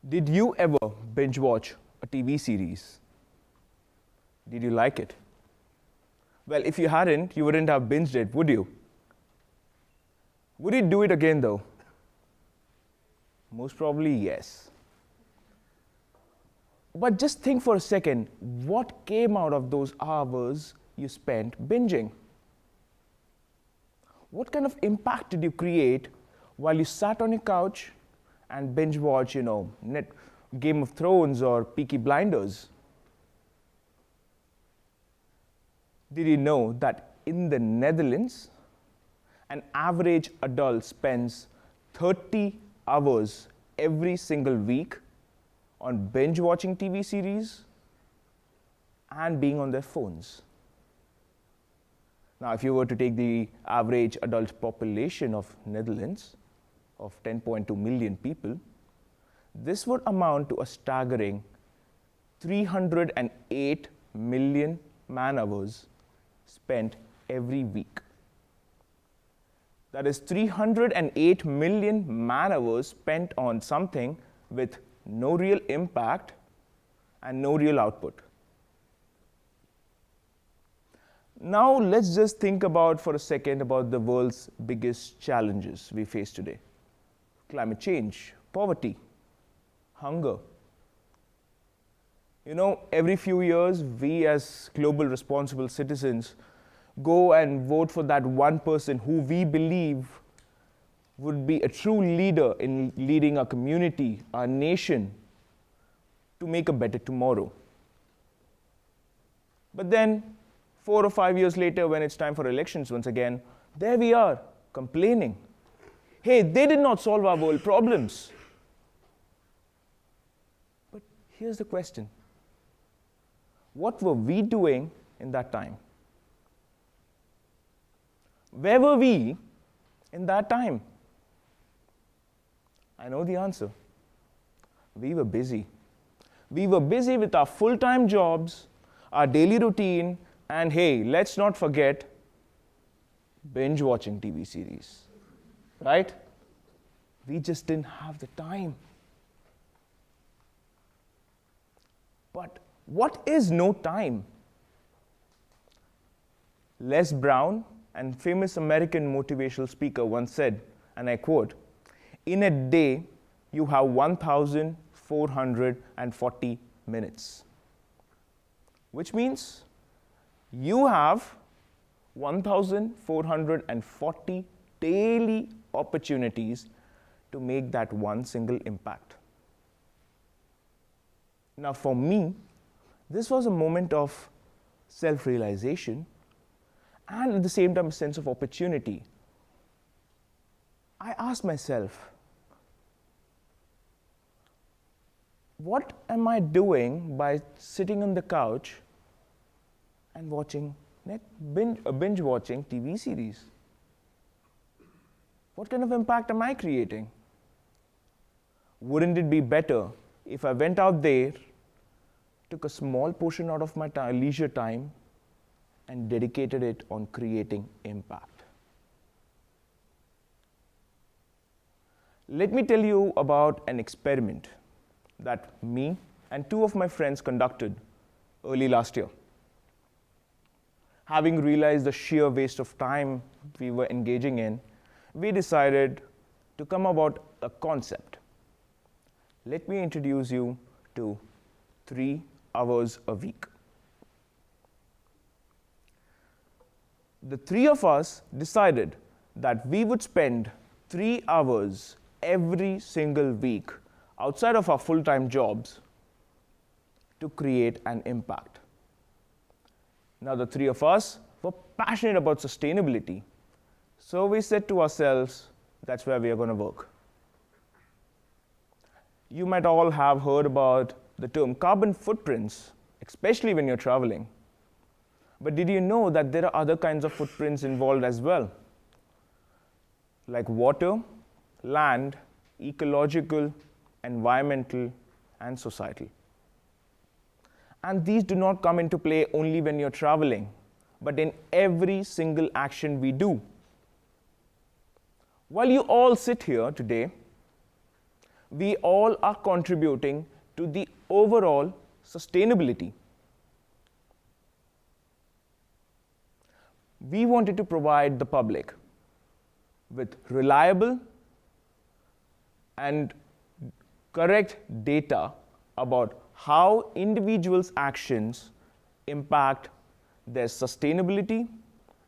Did you ever binge watch a TV series? Did you like it? Well, if you hadn't, you wouldn't have binged it, would you? Would you do it again though? Most probably yes. But just think for a second, what came out of those hours you spent binging? What kind of impact did you create while you sat on your couch and binge watch, Game of Thrones or Peaky Blinders? Did you know that in the Netherlands, an average adult spends 30 hours every single week on binge watching TV series and being on their phones? Now, if you were to take the average adult population of Netherlands of 10.2 million people, this would amount to a staggering 308 million man-hours spent every week. That is 308 million man-hours spent on something with no real impact and no real output. Now let's just think about for a second about the world's biggest challenges we face today. Climate change, poverty, hunger. Every few years, we as global responsible citizens go and vote for that one person who we believe would be a true leader in leading our community, our nation, to make a better tomorrow. But then, 4 or 5 years later, when it's time for elections once again, there we are, complaining. Hey, they did not solve our world problems. But here's the question. What were we doing in that time? Where were we in that time? I know the answer. We were busy. We were busy with our full-time jobs, our daily routine, and hey, let's not forget binge watching TV series, right? We just didn't have the time. But what is no time? Les Brown, a famous American motivational speaker, once said, and I quote, "In a day, you have 1,440 minutes." Which means you have 1,440 daily opportunities to make that one single impact. Now, for me, this was a moment of self-realization and at the same time a sense of opportunity. I asked myself, what am I doing by sitting on the couch and watching binge watching TV series? What kind of impact am I creating? Wouldn't it be better if I went out there, took a small portion out of my leisure time, and dedicated it on creating impact? Let me tell you about an experiment that me and 2 of my friends conducted early last year. Having realized the sheer waste of time we were engaging in, we decided to come about a concept. Let me introduce you to 3 hours a week. The 3 of us decided that we would spend 3 hours every single week outside of our full-time jobs to create an impact. Now, the 3 of us were passionate about sustainability, so we said to ourselves, that's where we are going to work. You might all have heard about the term carbon footprints, especially when you're traveling. But did you know that there are other kinds of footprints involved as well? Like water, land, ecological, environmental, and societal. And these do not come into play only when you're traveling, but in every single action we do. While you all sit here today, we all are contributing to the overall sustainability. We wanted to provide the public with reliable and correct data about how individuals' actions impact their sustainability,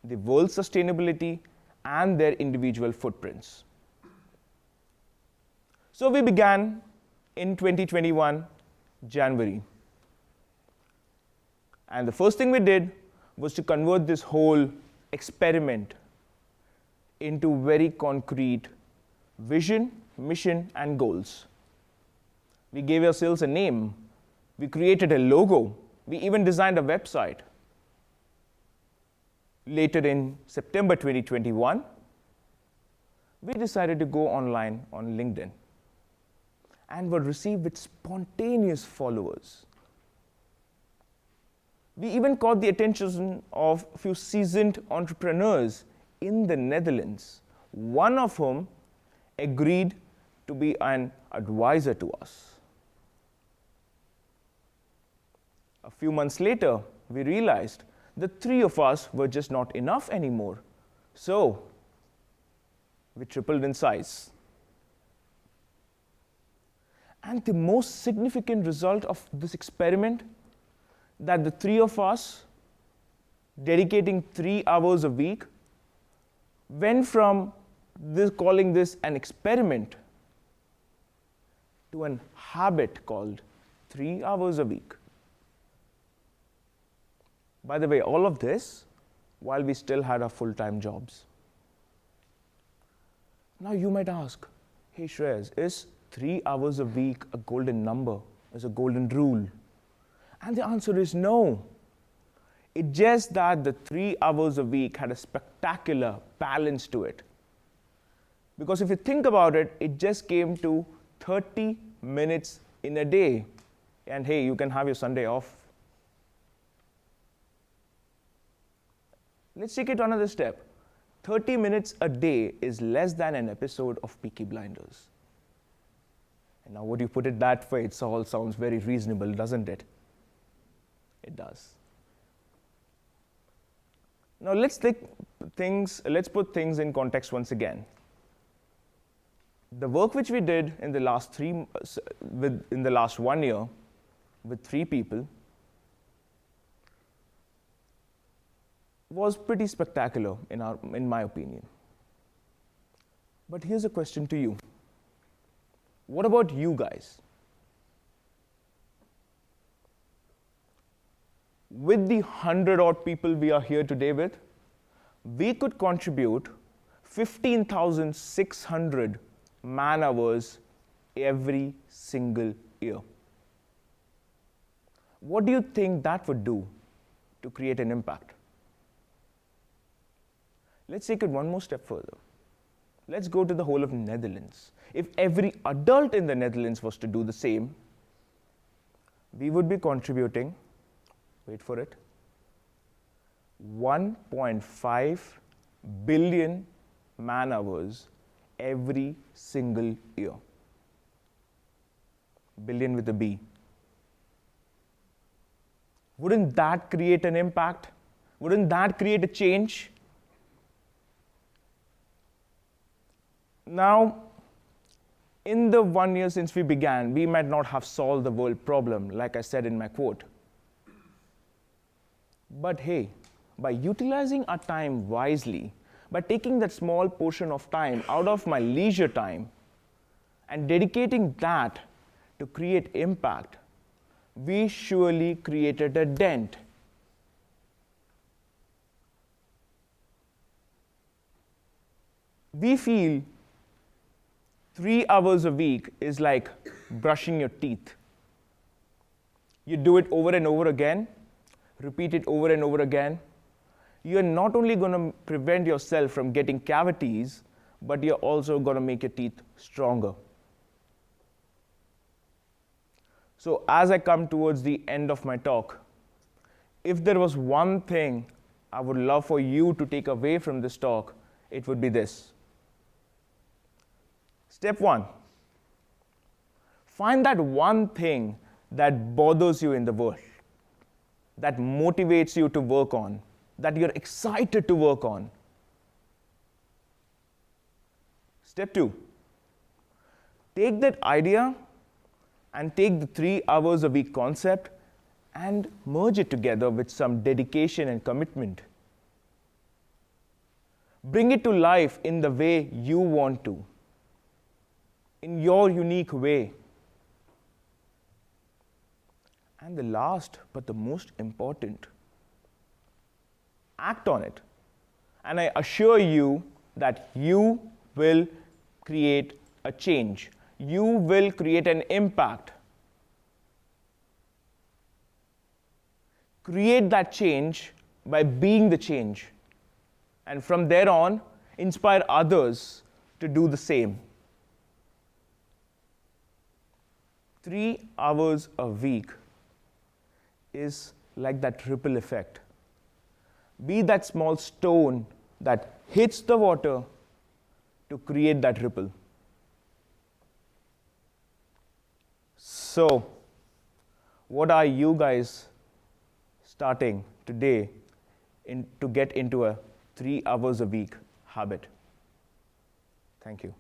the world's sustainability, and their individual footprints. So we began in 2021, January. And the first thing we did was to convert this whole experiment into very concrete vision, mission, and goals. We gave ourselves a name. We created a logo. We even designed a website. Later in September 2021, we decided to go online on LinkedIn and were received with spontaneous followers. We even caught the attention of a few seasoned entrepreneurs in the Netherlands, one of whom agreed to be an advisor to us. A few months later, we realized the three of us were just not enough anymore. So, we tripled in size. And the most significant result of this experiment, that the three of us, dedicating 3 hours a week, went from calling this an experiment to an habit called 3 hours a week. By the way, all of this while we still had our full-time jobs. Now you might ask, hey Shreyas, is 3 hours a week a golden number, is a golden rule? And the answer is no. It's just that the 3 hours a week had a spectacular balance to it. Because if you think about it, it just came to 30 minutes in a day. And hey, you can have your Sunday off. Let's take it another step. 30 minutes a day is less than an episode of Peaky Blinders. And now, would you put it that way? It all sounds very reasonable, doesn't it? It does. Now, let's put things in context once again. The work which we did in the last 1 year with 3 people was pretty spectacular in my opinion. But here's a question to you. What about you guys? With the 100-odd people we are here today with, we could contribute 15,600 man-hours every single year. What do you think that would do to create an impact? Let's take it one more step further. Let's go to the whole of the Netherlands. If every adult in the Netherlands was to do the same, we would be contributing, wait for it, 1.5 billion man-hours every single year. Billion with a B. Wouldn't that create an impact? Wouldn't that create a change? Now, in the 1 year since we began, we might not have solved the world problem, like I said in my quote. But hey, by utilizing our time wisely, by taking that small portion of time out of my leisure time and dedicating that to create impact, we surely created a dent. We feel 3 hours a week is like brushing your teeth. You do it over and over again, repeat it over and over again. You're not only going to prevent yourself from getting cavities, but you're also going to make your teeth stronger. So as I come towards the end of my talk, if there was one thing I would love for you to take away from this talk, it would be this. Step 1, Find that one thing that bothers you in the world, that motivates you to work on, that you're excited to work on. Step 2, take that idea and take the 3 hours a week concept and merge it together with some dedication and commitment. Bring it to life in the way you want to, in your unique way. And the last but the most important, act on it. And I assure you that you will create a change. You will create an impact. Create that change by being the change. And from there on, inspire others to do the same. 3 hours a week is like that ripple effect. Be that small stone that hits the water to create that ripple. So, what are you guys starting today to get into a 3 hours a week habit? Thank you.